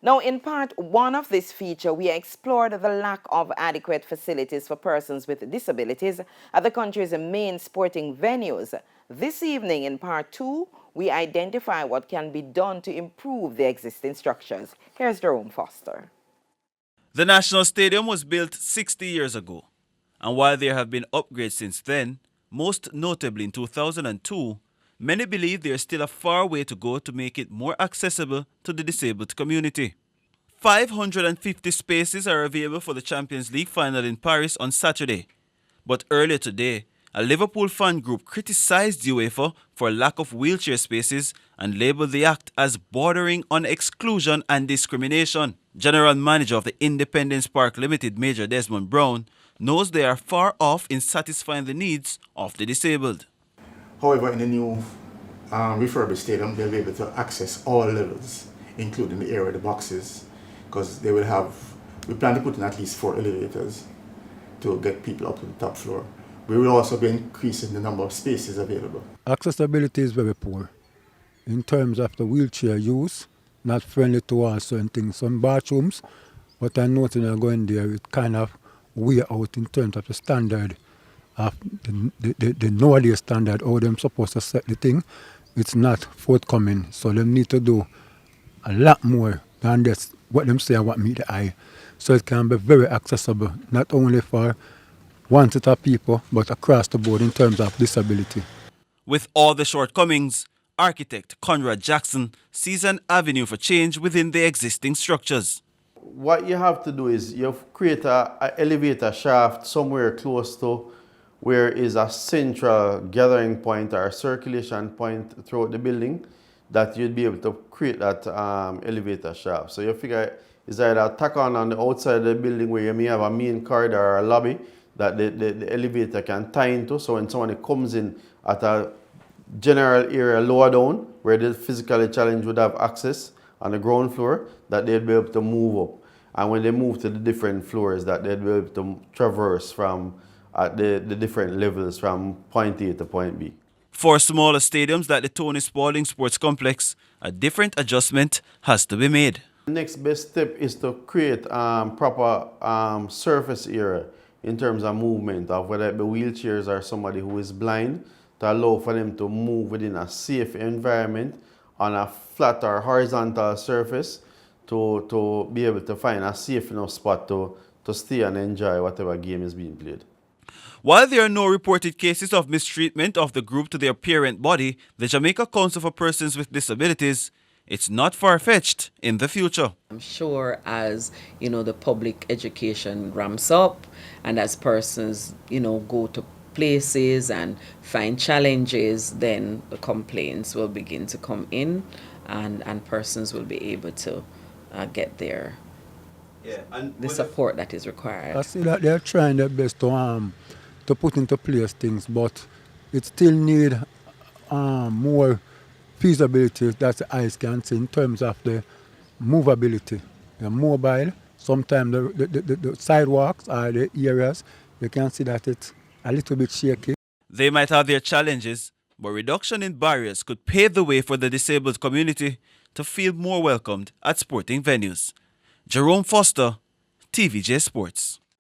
Now, in part one of this feature, we explored the lack of adequate facilities for persons with disabilities at the country's main sporting venues. This evening, in part two, we identify what can be done to improve the existing structures. Here's Jerome Foster. The National Stadium was built 60 years ago, and while there have been upgrades since then, most notably in 2002, many believe there is still a far way to go to make it more accessible to the disabled community. 550 spaces are available for the Champions League final in Paris on Saturday. But earlier today, a Liverpool fan group criticized UEFA for lack of wheelchair spaces and labeled the act as bordering on exclusion and discrimination. General Manager of the Independence Park Limited, Major Desmond Brown, knows they are far off in satisfying the needs of the disabled. However, in the new refurbished stadium, they'll be able to access all levels, including the area of the boxes, because they will have, we plan to put in at least 4 elevators to get people up to the top floor. We will also be increasing the number of spaces available. Accessibility is very poor in terms of the wheelchair use, not friendly to all certain things. Some bathrooms, but I noticed when I go in there, it kind of way out in terms of the standard of the nowadays standard, how them supposed to set the thing. It's not forthcoming, so they need to do a lot more than this, what them say and what meet the eye. So it can be very accessible, not only for one set of people, but across the board in terms of disability. With all the shortcomings, architect Conrad Jackson sees an avenue for change within the existing structures. What you have to do is you create an elevator shaft somewhere close to where is a central gathering point or a circulation point throughout the building that you'd be able to create that elevator shaft. So you figure it's either tack on the outside of the building where you may have a main corridor or a lobby that the elevator can tie into, so when someone comes in at a general area lower down where the physically challenged would have access on the ground floor, that they'd be able to move up. And when they move to the different floors, that they'd be able to traverse from the different levels from point A to point B. For smaller stadiums like the Tony Spalding Sports Complex, a different adjustment has to be made. The next best step is to create proper surface area in terms of movement of whether it be wheelchairs or somebody who is blind, to allow for them to move within a safe environment on a flat or horizontal surface to be able to find a safe enough spot to stay and enjoy whatever game is being played. While there are no reported cases of mistreatment of the group to their parent body, the Jamaica Council for Persons with Disabilities, it's not far-fetched in the future. I'm sure as, the public education ramps up and as persons, go to places and find challenges, then the complaints will begin to come in and persons will be able to get the support that is required. I see that they're trying their best to put into place things, but it still need more feasibility that the eyes can see in terms of the movability. The mobile, sometimes the sidewalks or the areas, you can see that it's a little bit shaky. They might have their challenges, but reduction in barriers could pave the way for the disabled community to feel more welcomed at sporting venues. Jerome Foster, TVJ Sports.